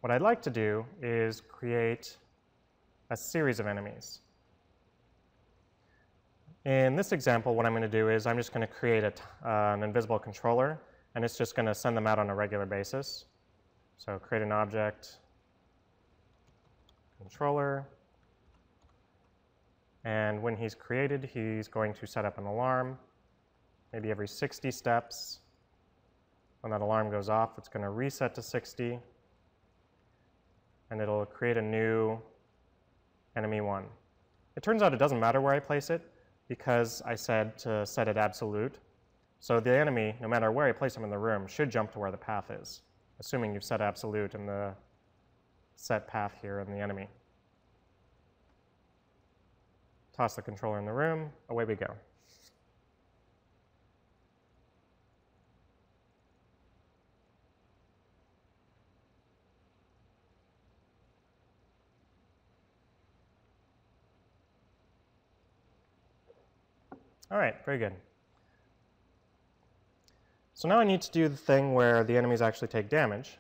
What I'd like to do is create a series of enemies. In this example, what I'm going to do is I'm just going to create an invisible controller, and it's just going to send them out on a regular basis. So create an object, controller, and when he's created, he's going to set up an alarm, maybe every 60 steps. When that alarm goes off, it's going to reset to 60, and it'll create a new enemy 1. It turns out it doesn't matter where I place it, because I said to set it absolute. So the enemy, no matter where I place him in the room, should jump to where the path is, assuming you've set absolute in the set path here in the enemy. Toss the controller in the room, away we go. All right, very good. So now I need to do the thing where the enemies actually take damage.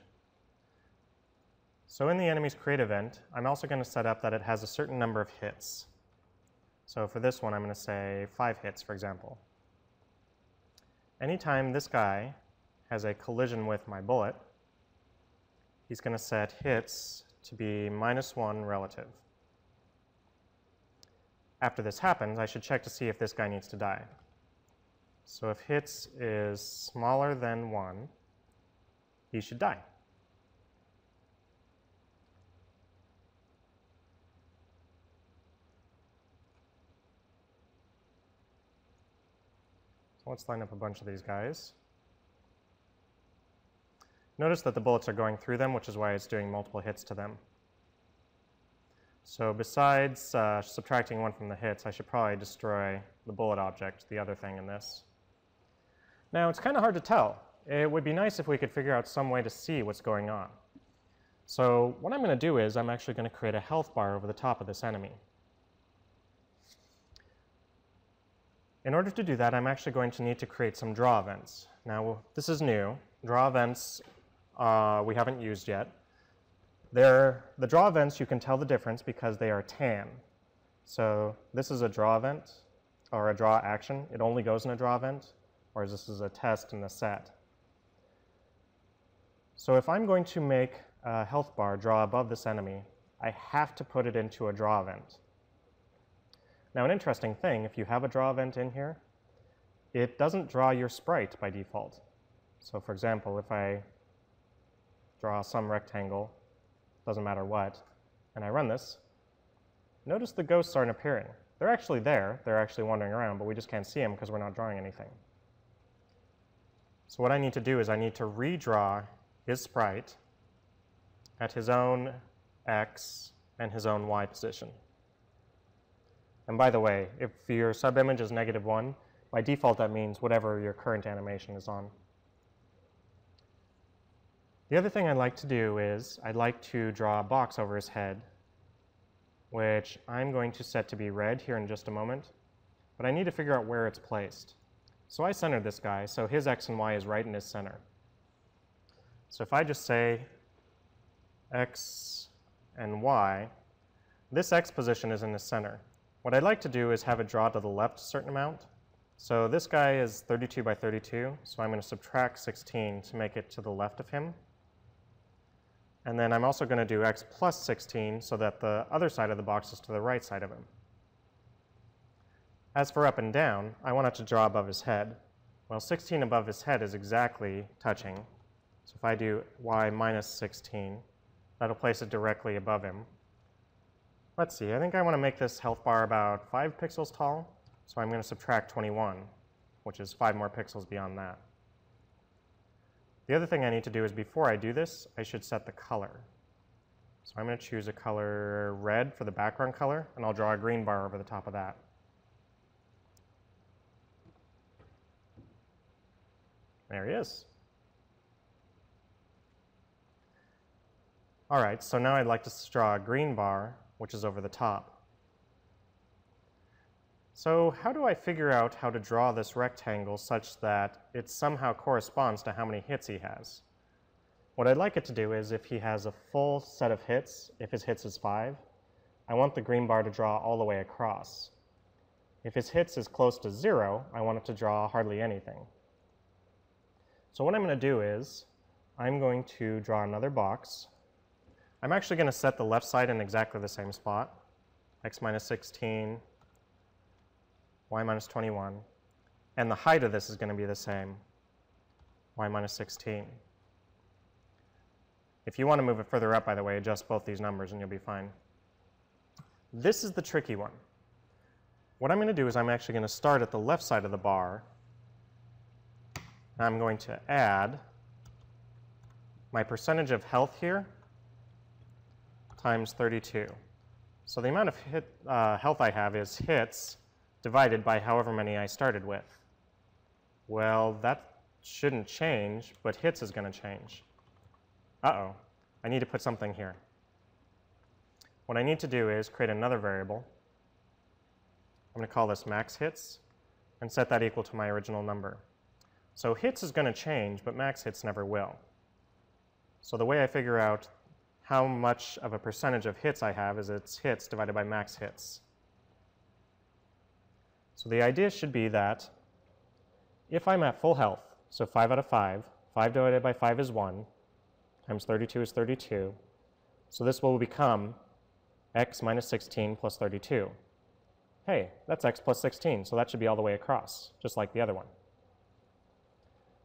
So in the enemy's create event, I'm also going to set up that it has a certain number of hits. So for this one, I'm going to say 5 hits, for example. Anytime this guy has a collision with my bullet, he's going to set hits to be -1 relative. After this happens, I should check to see if this guy needs to die. So if hits is smaller than 1, he should die. So let's line up a bunch of these guys. Notice that the bullets are going through them, which is why it's doing multiple hits to them. So besides subtracting 1 from the hits, I should probably destroy the bullet object, the other thing in this. Now, it's kind of hard to tell. It would be nice if we could figure out some way to see what's going on. So what I'm going to do is I'm actually going to create a health bar over the top of this enemy. In order to do that, I'm actually going to need to create some draw events. Now, this is new. Draw events we haven't used yet. The draw events, you can tell the difference because they are tan. So this is a draw event, or a draw action. It only goes in a draw event, whereas this is a test in the set. So if I'm going to make a health bar draw above this enemy, I have to put it into a draw event. Now, an interesting thing, if you have a draw event in here, it doesn't draw your sprite by default. So for example, if I draw some rectangle, doesn't matter what, and I run this, notice the ghosts aren't appearing. They're actually there. They're actually wandering around, but we just can't see them because we're not drawing anything. So what I need to do is I need to redraw his sprite at his own x and his own y position. And by the way, if your subimage is -1, by default that means whatever your current animation is on. The other thing I'd like to do is I'd like to draw a box over his head, which I'm going to set to be red here in just a moment, but I need to figure out where it's placed. So I centered this guy, so his x and y is right in his center. So if I just say x and y, this x position is in the center. What I'd like to do is have it draw to the left a certain amount. So this guy is 32 by 32, so I'm going to subtract 16 to make it to the left of him. And then I'm also going to do x plus 16 so that the other side of the box is to the right side of him. As for up and down, I want it to draw above his head. Well, 16 above his head is exactly touching. So if I do y minus 16, that'll place it directly above him. Let's see, I think I want to make this health bar about 5 pixels tall, so I'm going to subtract 21, which is 5 more pixels beyond that. The other thing I need to do is before I do this, I should set the color. So I'm going to choose a color red for the background color, and I'll draw a green bar over the top of that. There he is. All right, so now I'd like to draw a green bar, which is over the top. So how do I figure out how to draw this rectangle such that it somehow corresponds to how many hits he has? What I'd like it to do is if he has a full set of hits, if his hits is 5, I want the green bar to draw all the way across. If his hits is close to 0, I want it to draw hardly anything. So what I'm going to do is I'm going to draw another box. I'm actually going to set the left side in exactly the same spot, x minus 16, y minus 21, and the height of this is going to be the same, y minus 16. If you want to move it further up, by the way, adjust both these numbers and you'll be fine. This is the tricky one. What I'm going to do is I'm actually going to start at the left side of the bar. I'm going to add my percentage of health here times 32. So the amount of health I have is hits divided by however many I started with. Well, that shouldn't change, but hits is going to change. Uh-oh, I need to put something here. What I need to do is create another variable. I'm going to call this max hits and set that equal to my original number. So hits is going to change, but max hits never will. So the way I figure out how much of a percentage of hits I have is it's hits divided by max hits. So the idea should be that if I'm at full health, so 5 out of 5, 5 divided by 5 is 1, times 32 is 32. So this will become x minus 16 plus 32. Hey, that's x plus 16, so that should be all the way across, just like the other one.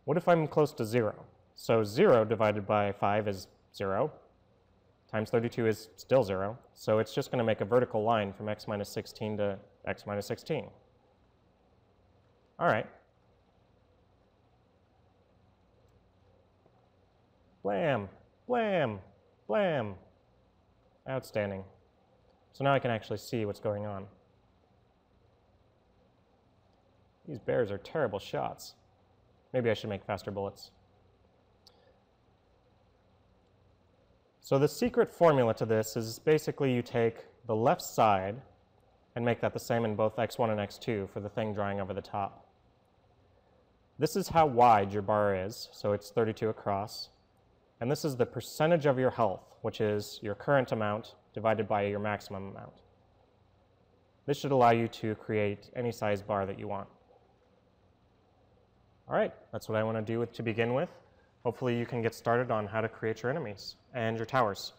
What if I'm close to 0? So 0 divided by 5 is 0, times 32 is still 0, so it's just going to make a vertical line from x minus 16 to x minus 16. All right. Blam, blam, blam. Outstanding. So now I can actually see what's going on. These bears are terrible shots. Maybe I should make faster bullets. So the secret formula to this is basically you take the left side and make that the same in both x1 and x2 for the thing drawing over the top. This is how wide your bar is, so it's 32 across. And this is the percentage of your health, which is your current amount divided by your maximum amount. This should allow you to create any size bar that you want. All right, that's what I want to do to begin with. Hopefully you can get started on how to create your enemies and your towers.